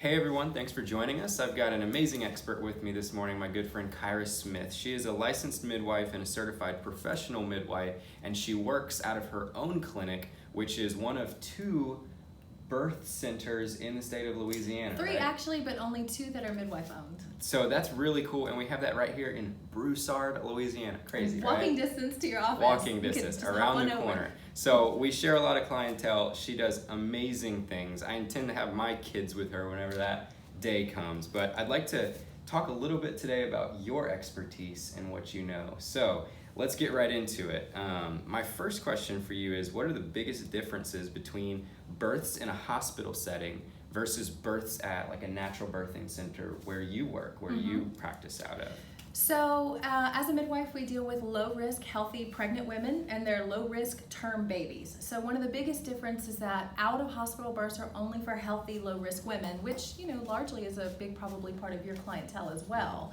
Hey everyone, thanks for joining us. I've got an amazing expert with me this morning, my good friend Kira Smith. She is a licensed midwife and a certified professional midwife, and she works out of her own clinic, which is one of two birth centers in the state of Louisiana. Three right? actually, but only two that are midwife owned. So that's really cool, and we have that right here in Broussard, Louisiana. Crazy, Walking right? distance to your office. Walking distance, around the corner. So we share a lot of clientele. She does amazing things. I intend to have my kids with her whenever that day comes, but I'd like to talk a little bit today about your expertise and what you know. So let's get right into it. My first question for you is, what are the biggest differences between births in a hospital setting versus births at like a natural birthing center where you work, where you practice out of? So as a midwife, we deal with low-risk, healthy, pregnant women and their low-risk term babies. So one of the biggest differences is that out-of-hospital births are only for healthy, low-risk women, which, you know, largely is a big probably part of your clientele as well.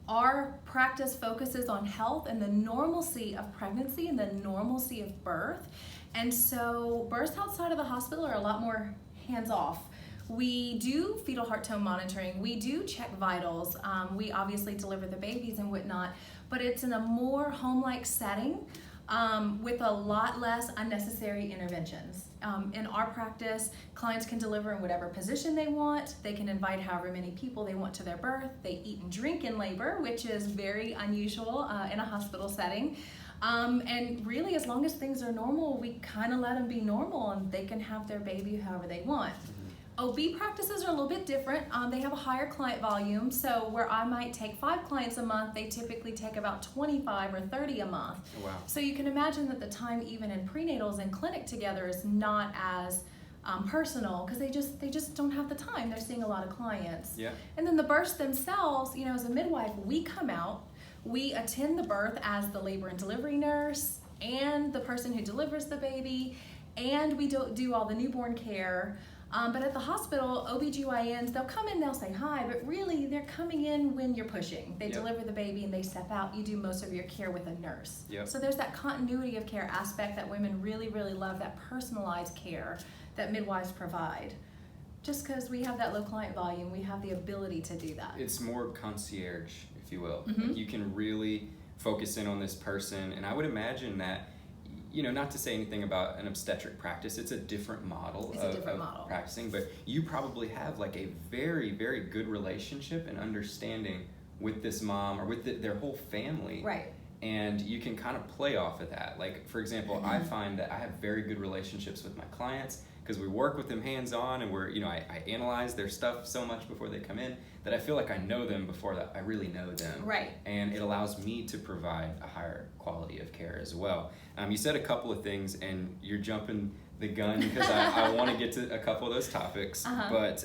Our practice focuses on health and the normalcy of pregnancy and the normalcy of birth. And so births outside of the hospital are a lot more hands-off. We do fetal heart tone monitoring, we do check vitals, we obviously deliver the babies and whatnot, but it's in a more home-like setting with a lot less unnecessary interventions. In our practice, clients can deliver in whatever position they want, they can invite however many people they want to their birth, they eat and drink in labor, which is very unusual in a hospital setting. And really, as long as things are normal, we kind of let them be normal and they can have their baby however they want. OB practices are a little bit different. They have a higher client volume, so where I might take 5 clients a month, they typically take about 25 or 30 a month. Oh, wow. So you can imagine that the time even in prenatals and clinic together is not as personal because they just don't have the time. They're seeing a lot of clients. Yeah. And then the births themselves, you know, as a midwife, we come out, we attend the birth as the labor and delivery nurse and the person who delivers the baby, and we do all the newborn care. But at the hospital, OBGYNs, they'll come in, they'll say hi, but really they're coming in when you're pushing. They deliver the baby and they step out. You do most of your care with a nurse. Yep. So there's that continuity of care aspect that women really, really love, that personalized care that midwives provide. Just because we have that low client volume, we have the ability to do that. It's more concierge, if you will. Like you can really focus in on this person, and I would imagine that, you know, not to say anything about an obstetric practice, it's a different model of practicing, but you probably have like a very, very good relationship and understanding with this mom or with their whole family. Right. And you can kind of play off of that. Like, for example, I find that I have very good relationships with my clients because we work with them hands-on, and I analyze their stuff so much before they come in that I feel like I know them before that I really know them. Right. And it allows me to provide a higher quality of care as well. You said a couple of things, and you're jumping the gun because I want to get to a couple of those topics. But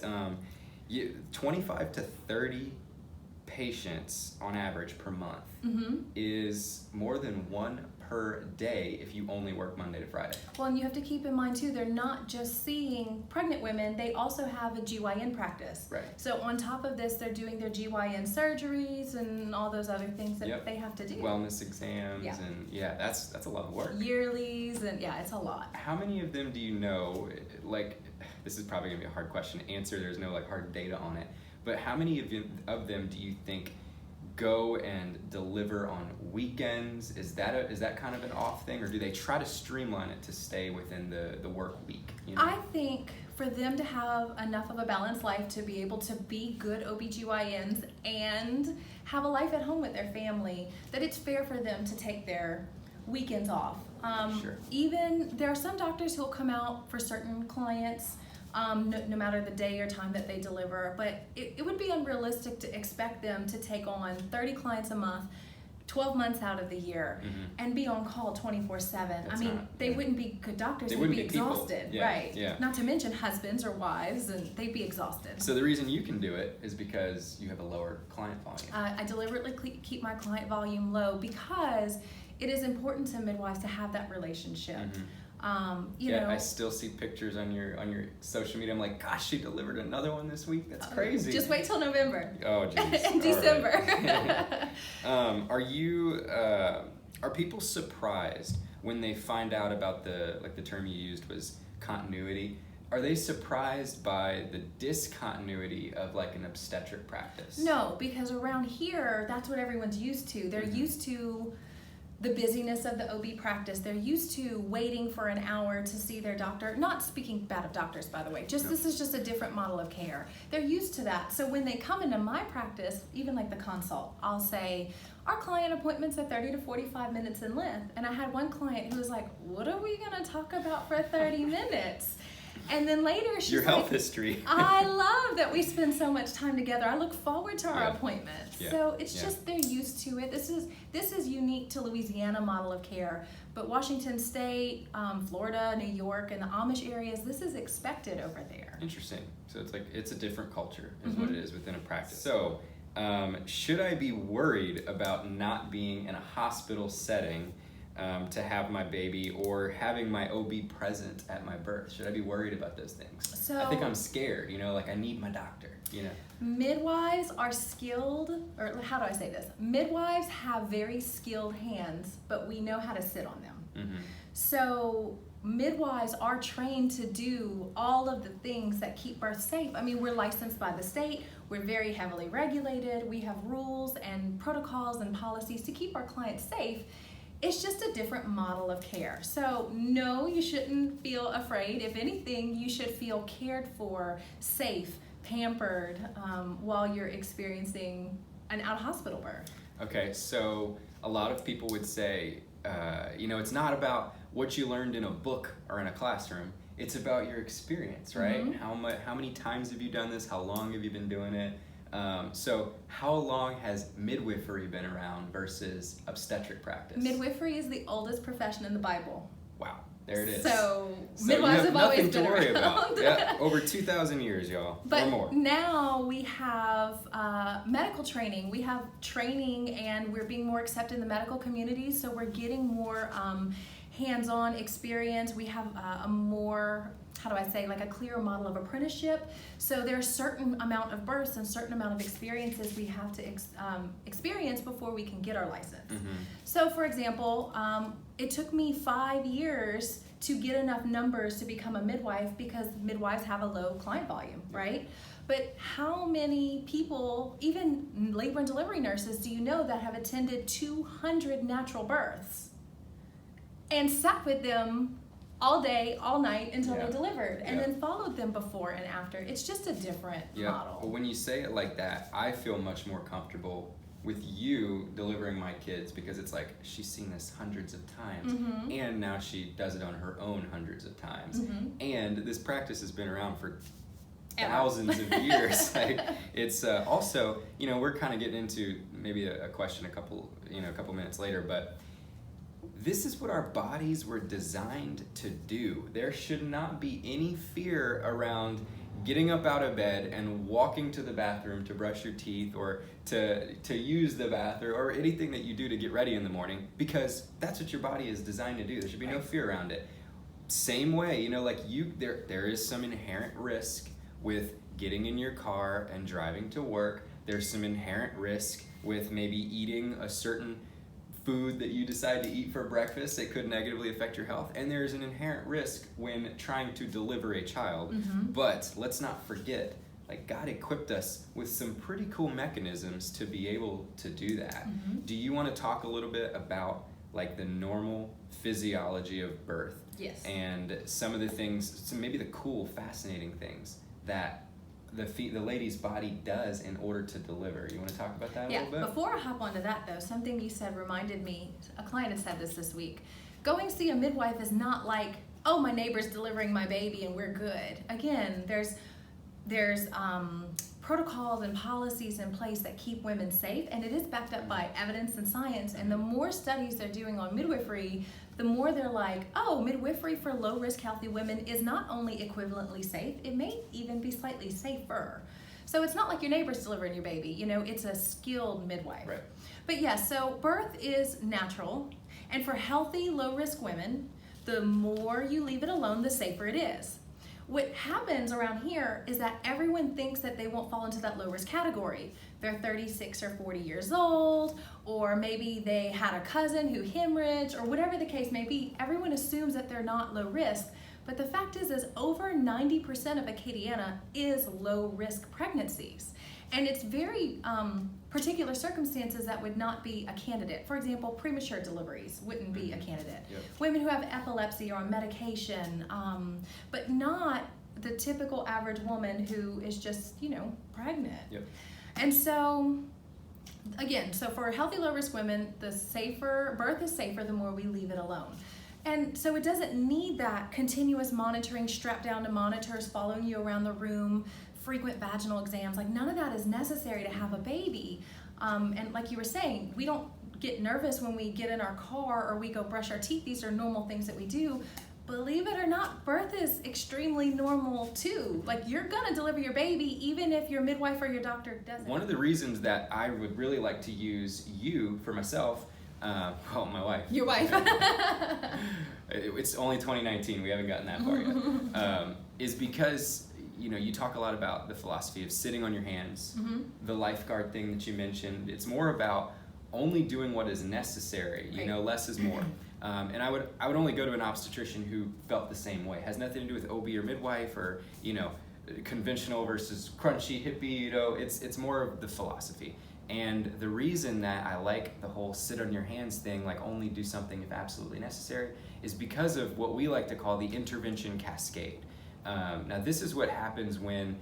25 to 30 patients on average per month is more than one per day if you only work Monday to Friday. Well, and you have to keep in mind too, they're not just seeing pregnant women, they also have a GYN practice. Right. So on top of this, they're doing their GYN surgeries and all those other things that they have to do. Wellness exams and that's a lot of work. Yearlies, and it's a lot. How many of them do you know, like, this is probably gonna be a hard question to answer, there's no like hard data on it, but how many of them do you think go and deliver on weekends? Is that kind of an off thing, or do they try to streamline it to stay within the work week? You know? I think for them to have enough of a balanced life to be able to be good OBGYNs and have a life at home with their family, that it's fair for them to take their weekends off. Sure. Even there are some doctors who will come out for certain clients no matter the day or time that they deliver, but it would be unrealistic to expect them to take on 30 clients a month, 12 months out of the year, and be on call 24/7. I mean, they wouldn't be good doctors, they'd be exhausted, right? Yeah. Not to mention husbands or wives, and they'd be exhausted. So the reason you can do it is because you have a lower client volume. I deliberately keep my client volume low because it is important to midwives to have that relationship. You know, I still see pictures on your social media. I'm like, gosh, she delivered another one this week. That's crazy. Just wait till November. Oh, geez. In December. Are people surprised when they find out about the term you used was continuity? are they surprised by the discontinuity of like an obstetric practice? No, because around here, that's what everyone's used to. They're used to the busyness of the OB practice. They're used to waiting for an hour to see their doctor. Not speaking bad of doctors, by the way. This is just a different model of care. They're used to that. So when they come into my practice, even like the consult, I'll say, our client appointments are 30 to 45 minutes in length. And I had one client who was like, what are we gonna talk about for 30 minutes? And then later she's your like, health history. I love that we spend so much time together. I look forward to our appointments. So it's just they're used to it. This is unique to Louisiana model of care, but Washington State, Florida, New York, and the Amish areas, this is expected over there. Interesting. So it's like it's a different culture is what it is within a practice. So should I be worried about not being in a hospital setting to have my baby, or having my OB present at my birth? Should I be worried about those things? So, I think I'm scared, like I need my doctor, Midwives are skilled, or how do I say this? Midwives have very skilled hands, but we know how to sit on them. So midwives are trained to do all of the things that keep birth safe. I mean, we're licensed by the state. We're very heavily regulated. We have rules and protocols and policies to keep our clients safe. It's just a different model of care. So no, you shouldn't feel afraid. If anything, you should feel cared for, safe, pampered while you're experiencing an out-of-hospital birth. Okay, so a lot of people would say, it's not about what you learned in a book or in a classroom. It's about your experience, right? How many times have you done this? How long have you been doing it? So how long has midwifery been around versus obstetric practice? Midwifery is the oldest profession in the Bible. Wow, there it is. So midwives have always been nothing to worry around. about. Yeah, over 2,000 years, y'all, but or more. Now we have medical training. We have training, and we're being more accepted in the medical community, so we're getting more hands-on experience. We have a more, how do I say, like a clearer model of apprenticeship. So there's a certain amount of births and certain amount of experiences we have to experience before we can get our license. So for example, it took me 5 years to get enough numbers to become a midwife, because midwives have a low client volume, right? But how many people, even labor and delivery nurses, do you know that have attended 200 natural births and sat with them all day, all night until they delivered, and then followed them before and after? It's just a different model. But when you say it like that, I feel much more comfortable with you delivering my kids, because it's like she's seen this hundreds of times, and now she does it on her own hundreds of times. And this practice has been around for thousands of years. Like, it's also, we're kind of getting into maybe a question a couple minutes later, but this is what our bodies were designed to do. There should not be any fear around getting up out of bed and walking to the bathroom to brush your teeth, or to use the bathroom, or anything that you do to get ready in the morning, because that's what your body is designed to do. There should be no fear around it. Same way, there is some inherent risk with getting in your car and driving to work. There's some inherent risk with maybe eating a certain food that you decide to eat for breakfast that could negatively affect your health. And there's an inherent risk when trying to deliver a child. But let's not forget, like, God equipped us with some pretty cool mechanisms to be able to do that. Do you want to talk a little bit about like the normal physiology of birth? Yes. And some of the things, maybe the cool, fascinating things that the lady's body does in order to deliver. You want to talk about that a little bit? Before I hop onto that though, something you said reminded me, a client had said this week. Going to see a midwife is not like, oh, my neighbor's delivering my baby and we're good. Again, there's protocols and policies in place that keep women safe, and it is backed up by evidence and science. And the more studies they're doing on midwifery, the more they're like, oh, midwifery for low-risk healthy women is not only equivalently safe, it may even be slightly safer. So it's not like your neighbor's delivering your baby, it's a skilled midwife. Right. But yes, so birth is natural, and for healthy, low-risk women, the more you leave it alone, the safer it is. What happens around here is that everyone thinks that they won't fall into that low-risk category. They're 36 or 40 years old, or maybe they had a cousin who hemorrhaged, or whatever the case may be. Everyone assumes that they're not low risk, But the fact is over 90% of Acadiana is low risk pregnancies. And it's very particular circumstances that would not be a candidate. For example, premature deliveries wouldn't be a candidate. Yep. Women who have epilepsy or on medication, but not the typical average woman who is just, pregnant. Yep. And so, again, so for healthy low risk women, the safer, birth is safer the more we leave it alone. And so it doesn't need that continuous monitoring, strapped down to monitors, following you around the room, frequent vaginal exams. Like, none of that is necessary to have a baby. And like you were saying, we don't get nervous when we get in our car or we go brush our teeth. These are normal things that we do. Believe it or not, birth is extremely normal too. Like, you're gonna deliver your baby even if your midwife or your doctor doesn't. One of the reasons that I would really like to use you for myself, my wife. Your wife. It's only 2019, we haven't gotten that far yet. Is because you talk a lot about the philosophy of sitting on your hands, the lifeguard thing that you mentioned. It's more about only doing what is necessary. Right. Less is more. And I would only go to an obstetrician who felt the same way. It has nothing to do with OB or midwife or conventional versus crunchy hippie. It's more of the philosophy. And the reason that I like the whole sit on your hands thing, like only do something if absolutely necessary, is because of what we like to call the intervention cascade. Now this is what happens when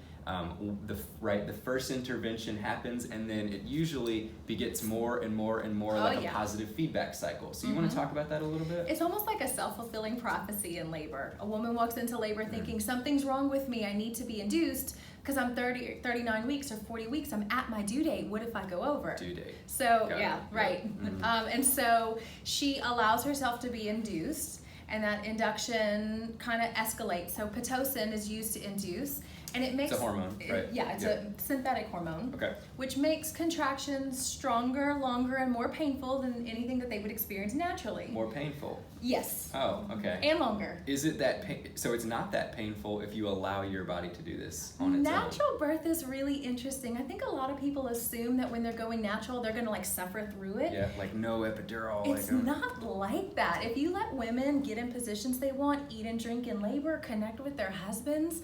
the first intervention happens, and then it usually begets more and more and more a positive feedback cycle. So you want to talk about that a little bit? It's almost like a self-fulfilling prophecy in labor. A woman walks into labor thinking, something's wrong with me, I need to be induced because I'm 30, 39 weeks or 40 weeks, I'm at my due date. What if I go over? Due date. So, right. And so she allows herself to be induced, and that induction kind of escalates. So Pitocin is used to induce, and it makes— It's a hormone, right? It's a synthetic hormone, which makes contractions stronger, longer, and more painful than anything that they would experience naturally. More painful? Yes. Oh, okay. And longer. Is it that so it's not that painful if you allow your body to do this on its Natural own? birth is really interesting. I think a lot of people assume that when they're going natural, they're going to suffer through it. Yeah, like no epidural. It's not like that. If you let women get in positions they want, eat and drink in labor, connect with their husbands,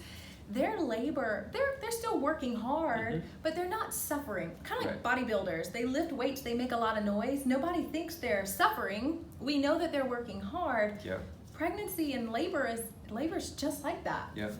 their labor, they're still working hard, but they're not suffering. Kind of like bodybuilders. They lift weights, they make a lot of noise. Nobody thinks they're suffering. We know that they're working hard. Yeah. Pregnancy and labor's just like that. Yep.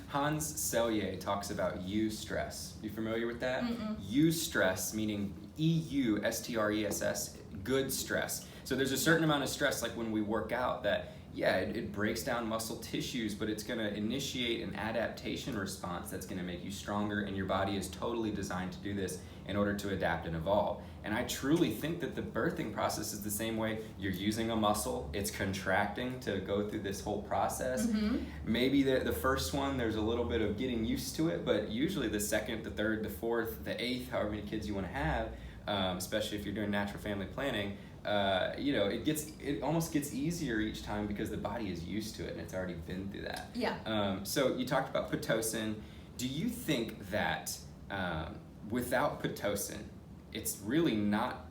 Hans Selye talks about eustress. You familiar with that? Eustress, meaning EUSTRESS, good stress. So there's a certain amount of stress, like when we work out, that it breaks down muscle tissues, but it's going to initiate an adaptation response that's going to make you stronger, and your body is totally designed to do this in order to adapt and evolve. And I truly think that the birthing process is the same way. You're using a muscle, it's contracting to go through this whole process. Maybe the first one, there's a little bit of getting used to it, but usually the second, the third, the fourth, the eighth, however many kids you want to have, especially if you're doing natural family planning, it almost gets easier each time because the body is used to it and it's already been through that. So you talked about Pitocin. Do you think that without Pitocin, it's really not,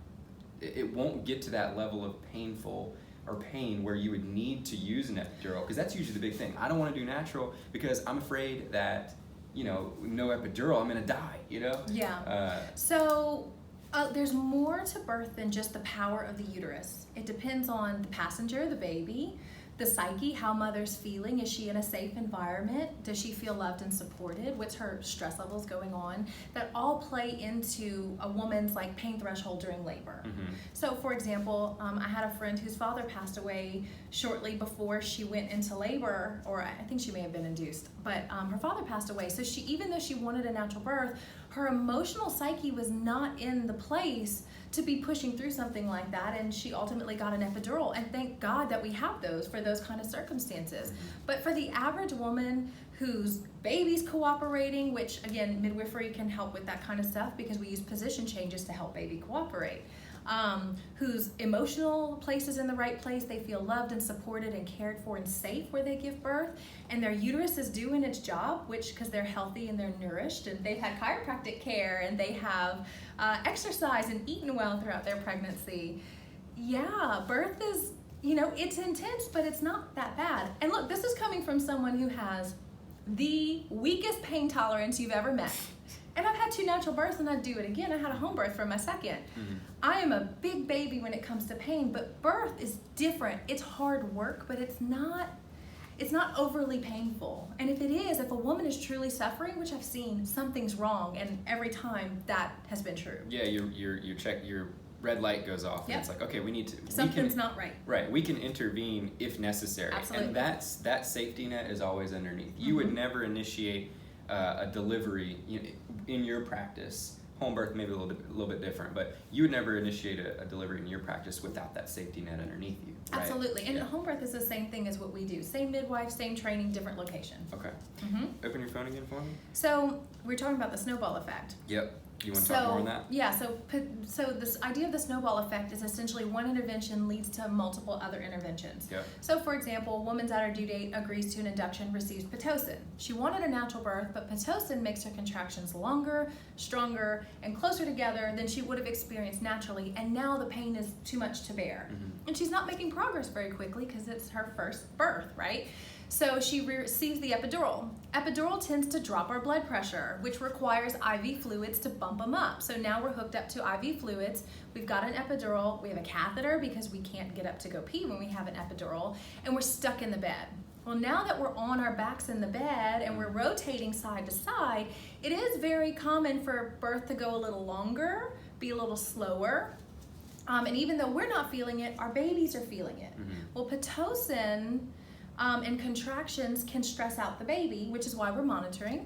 it won't get to that level of painful or pain where you would need to use an epidural? Because that's usually the big thing. I don't want to do natural because I'm afraid that, no epidural, I'm going to die, So there's more to birth than just the power of the uterus. It depends on the passenger, the baby, the psyche, how mother's feeling. Is she in a safe environment? Does she feel loved and supported? What's her stress levels going on? That all play into a woman's pain threshold during labor. So for example, I had a friend whose father passed away shortly before she went into labor, or I think she may have been induced, but her father passed away. So even though she wanted a natural birth, her emotional psyche was not in the place to be pushing through something like that, and she ultimately got an epidural, and thank God that we have those for those kind of circumstances. But for the average woman whose baby's cooperating, which again, midwifery can help with that kind of stuff because we use position changes to help baby cooperate, whose emotional place is in the right place, they feel loved and supported and cared for and safe where they give birth, and their uterus is doing its job, because they're healthy and they're nourished and they've had chiropractic care and they have exercise and eaten well throughout their pregnancy. Birth you know, it's intense, but it's not that bad. And look, this is coming from someone who has the weakest pain tolerance you've ever met. And I've had 2 natural births, and I'd do it again. I had a home birth for my second. I am a big baby when it comes to pain, but birth is different. It's hard work, but it's not overly painful. And if it is, if a woman is truly suffering, which I've seen, something's wrong, and every time that has been true. Yeah, your red light goes off, and it's like, okay, something's not right. Right, we can intervene if necessary. Absolutely. And that safety net is always underneath. You would never initiate a delivery in your practice. Home birth maybe a little bit different, but you would never initiate a delivery in your practice without that safety net underneath you. Right? Absolutely, and home birth is the same thing as what we do. Same midwife, same training, different location. Okay. Open your phone again for me. So we're talking about the snowball effect. Yep. You want to talk more on that? Yeah, so this idea of the snowball effect is essentially one intervention leads to multiple other interventions. Yep. So for example, a woman's at her due date, agrees to an induction, receives Pitocin. She wanted a natural birth, but Pitocin makes her contractions longer, stronger, and closer together than she would have experienced naturally, and now the pain is too much to bear. And she's not making progress very quickly because it's her first birth, right? So she receives the epidural. Epidural tends to drop our blood pressure, which requires IV fluids to bump them up. So now we're hooked up to IV fluids. We've got an epidural. We have a catheter because we can't get up to go pee when we have an epidural, and we're stuck in the bed. Well, now that we're on our backs in the bed and we're rotating side to side, it is very common for birth to go a little longer, be a little slower. And even though we're not feeling it, our babies are feeling it. Well, Pitocin and contractions can stress out the baby, which is why we're monitoring.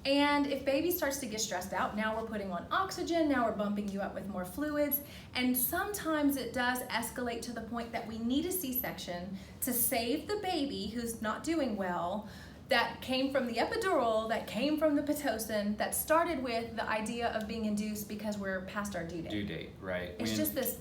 And if baby starts to get stressed out, now we're putting on oxygen, now we're bumping you up with more fluids, and sometimes it does escalate to the point that we need a C-section to save the baby who's not doing well, that came from the epidural, that came from the Pitocin, that started with the idea of being induced because we're past our due date. Due date, right. It's just this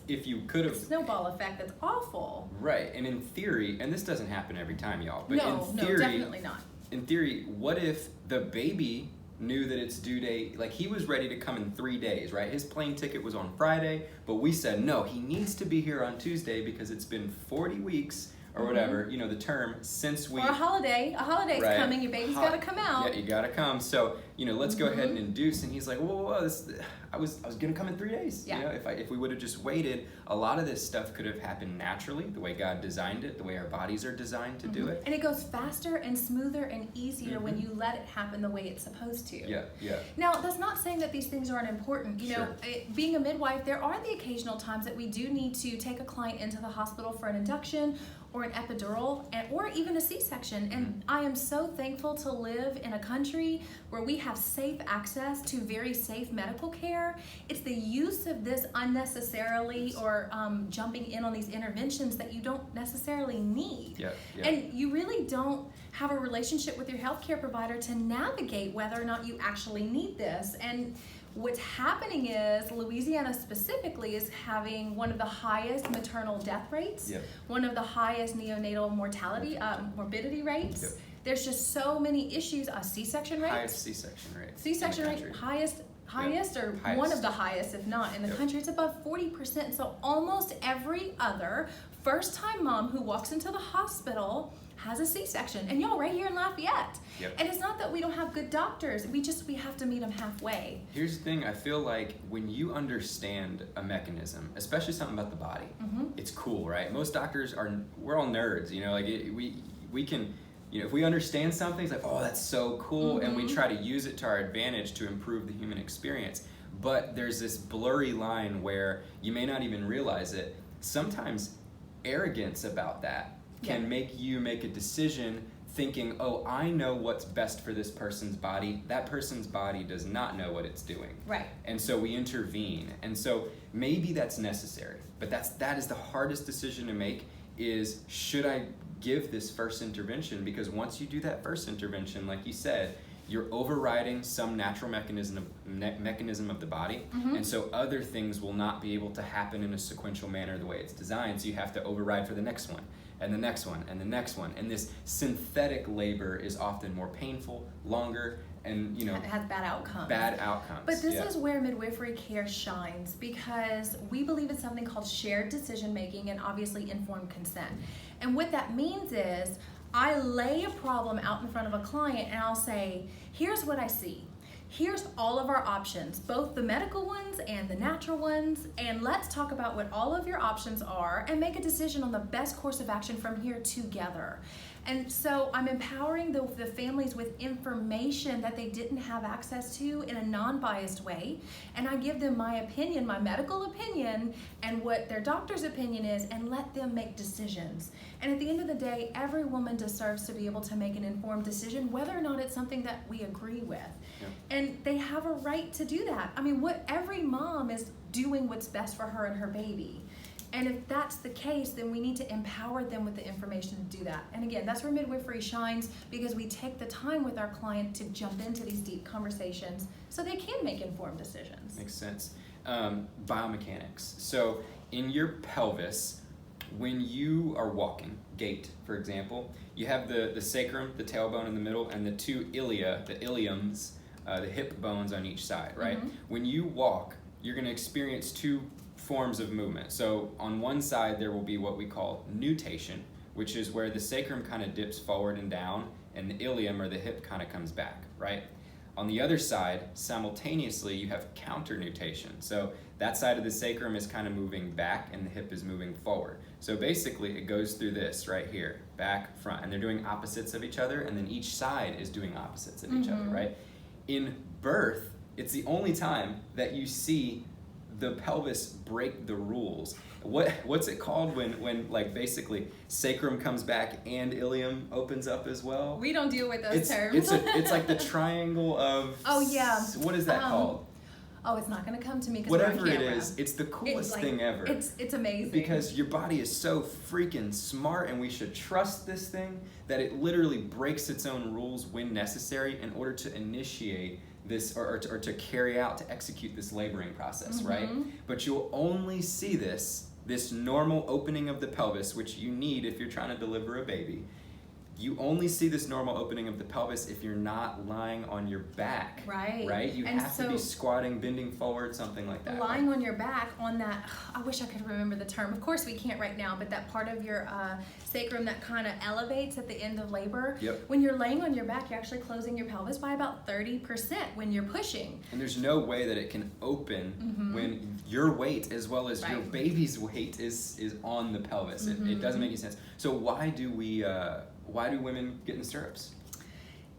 snowball effect that's awful. Right, and in theory, and this doesn't happen every time, y'all, but No, definitely not. In theory, what if the baby knew that its due date, like he was ready to come in 3 days, right? His plane ticket was on Friday, but we said, no, he needs to be here on Tuesday because it's been 40 weeks or whatever, the term since we... Or a holiday's right. coming, your baby's got to come out. Yeah, you got to come. So, let's go ahead and induce. And he's like, whoa, I was going to come in 3 days. Yeah. If we would have just waited, a lot of this stuff could have happened naturally, the way God designed it, the way our bodies are designed to do it. And it goes faster and smoother and easier when you let it happen the way it's supposed to. Yeah. Now, that's not saying that these things aren't important. Being a midwife, there are the occasional times that we do need to take a client into the hospital for an induction or an epidural, or even a C-section. And I am so thankful to live in a country where we have safe access to very safe medical care. It's the use of this unnecessarily or jumping in on these interventions that you don't necessarily need. Yeah. And you really don't have a relationship with your healthcare provider to navigate whether or not you actually need this. And what's happening is Louisiana specifically is having one of the highest maternal death rates, one of the highest neonatal mortality, morbidity rates. Yep. There's just so many issues. C-section rate. Highest C-section rate. C-section rate, highest or one of the highest, if not in the country. It's above 40%. So almost every other first-time mom who walks into the hospital has a C-section, and y'all right here in Lafayette. And it's not that we don't have good doctors, we have to meet them halfway. Here's the thing, I feel like when you understand a mechanism, especially something about the body, it's cool, right? Most doctors we're all nerds, we can, if we understand something, it's like, oh, that's so cool, and we try to use it to our advantage to improve the human experience. But there's this blurry line where you may not even realize it. Sometimes arrogance about that can make you make a decision thinking, oh, I know what's best for this person's body. That person's body does not know what it's doing. Right. And so we intervene. And so maybe that's necessary, but that is the hardest decision to make, is should I give this first intervention? Because once you do that first intervention, like you said, you're overriding some natural mechanism of the body, and so other things will not be able to happen in a sequential manner the way it's designed, so you have to override for the next one, and the next one, and the next one, and this synthetic labor is often more painful, longer, and it has bad outcomes. Bad outcomes. But this is where midwifery care shines, because we believe in something called shared decision making and obviously informed consent. And what that means is I lay a problem out in front of a client and I'll say, here's what I see. Here's all of our options, both the medical ones and the natural ones, and let's talk about what all of your options are and make a decision on the best course of action from here together. And so I'm empowering the families with information that they didn't have access to in a non-biased way, and I give them my opinion, my medical opinion, and what their doctor's opinion is, and let them make decisions. And at the end of the day, every woman deserves to be able to make an informed decision, whether or not it's something that we agree with. Yep. And they have a right to do that. I mean, every mom is doing what's best for her and her baby. And if that's the case, then we need to empower them with the information to do that. And again, that's where midwifery shines, because we take the time with our client to jump into these deep conversations so they can make informed decisions. Makes sense. Biomechanics. So in your pelvis, when you are walking, gait, for example, you have the sacrum, the tailbone in the middle, and the two ilia, the iliums, the hip bones on each side, right? Mm-hmm. When you walk, you're going to experience two forms of movement. So on one side, there will be what we call nutation, which is where the sacrum kind of dips forward and down, and the ilium or the hip kind of comes back, right? On the other side, simultaneously, you have counter nutation. So that side of the sacrum is kind of moving back and the hip is moving forward. So basically, it goes through this right here, back, front, and they're doing opposites of each other, and then each side is doing opposites of each other, right? In birth, it's the only time that you see the pelvis break the rules. What's it called when like basically sacrum comes back and ilium opens up as well? We don't deal with those terms. It's like the triangle of. Oh yeah. What is that called? Oh, it's not going to come to me because whatever it is, it's the coolest thing ever. It's amazing. Because your body is so freaking smart, and we should trust this thing that it literally breaks its own rules when necessary in order to initiate this or to carry out, to execute this laboring process, right? But you'll only see this normal opening of the pelvis, which you need if you're trying to deliver a baby. You only see this normal opening of the pelvis if you're not lying on your back. Right? You have to be squatting, bending forward, something like that. Lying on your back on that, I wish I could remember the term. Of course we can't right now, but that part of your sacrum that kind of elevates at the end of labor. Yep. When you're laying on your back, you're actually closing your pelvis by about 30% when you're pushing. And there's no way that it can open when your weight as well as your baby's weight is on the pelvis. It doesn't make any sense. So why do women get in stirrups?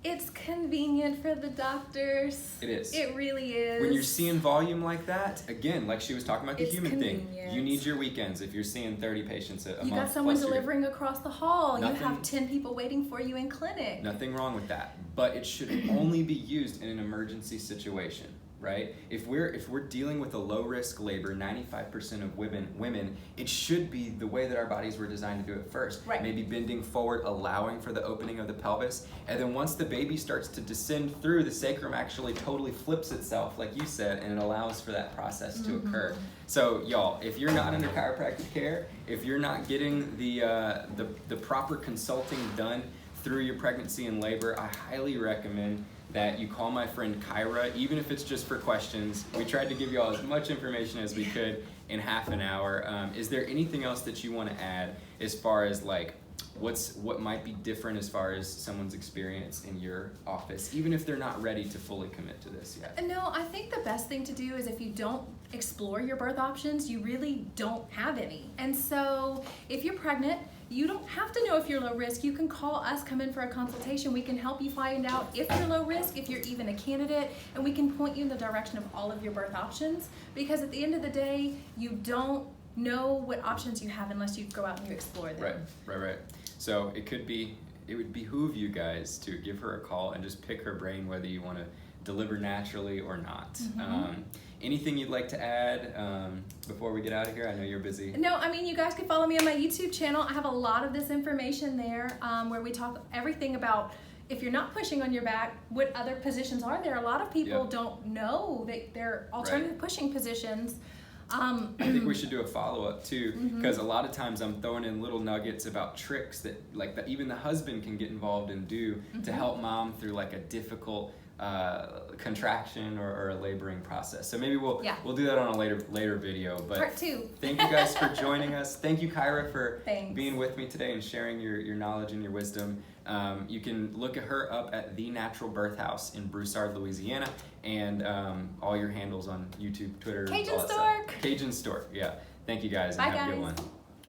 It's convenient for the doctors. It is. It really is. When you're seeing volume like that, again, like she was talking about the human convenient. thing, you need your weekends if you're seeing 30 patients a month. You got someone delivering across the hall. You have 10 people waiting for you in clinic. Nothing wrong with that, but it should only be used in an emergency situation. Right? If we're dealing with a low risk labor, 95% of women, it should be the way that our bodies were designed to do it first. Right. Maybe bending forward, allowing for the opening of the pelvis, and then once the baby starts to descend through, the sacrum actually totally flips itself, like you said, and it allows for that process to occur. So y'all, if you're not under chiropractic care, if you're not getting the proper consulting done through your pregnancy and labor, I highly recommend that you call my friend Kira, even if it's just for questions. We tried to give you all as much information as we could in half an hour. Is there anything else that you want to add as far as like what might be different as far as someone's experience in your office, even if they're not ready to fully commit to this yet? No, I think the best thing to do is if you don't explore your birth options, you really don't have any. And so if you're pregnant, you don't have to know if you're low risk. You can call us, come in for a consultation. We can help you find out if you're low risk, if you're even a candidate, and we can point you in the direction of all of your birth options. Because at the end of the day, you don't know what options you have unless you go out and you explore them. Right. So it would behoove you guys to give her a call and just pick her brain whether you want to deliver naturally or not. Anything you'd like to add before we get out of here? I know you're busy. No, I mean, you guys can follow me on my YouTube channel. I have a lot of this information there where we talk everything about if you're not pushing on your back, what other positions are there? A lot of people don't know that there are alternative pushing positions. I think we should do a follow-up too, because a lot of times I'm throwing in little nuggets about tricks that even the husband can get involved and do to help mom through like a difficult contraction or a laboring process. So maybe we'll Yeah. do that on a later video. But Part 2. thank you guys for joining us. Thank you, Kira, for Thanks. being with me today and sharing your knowledge and your wisdom. You can look at her up at the Natural Birthhouse in Broussard, Louisiana, and all your handles on YouTube, Twitter, Cajun all that Stork. stuff. Cajun Stork, yeah. Thank you guys, and Bye, have a good guys. one.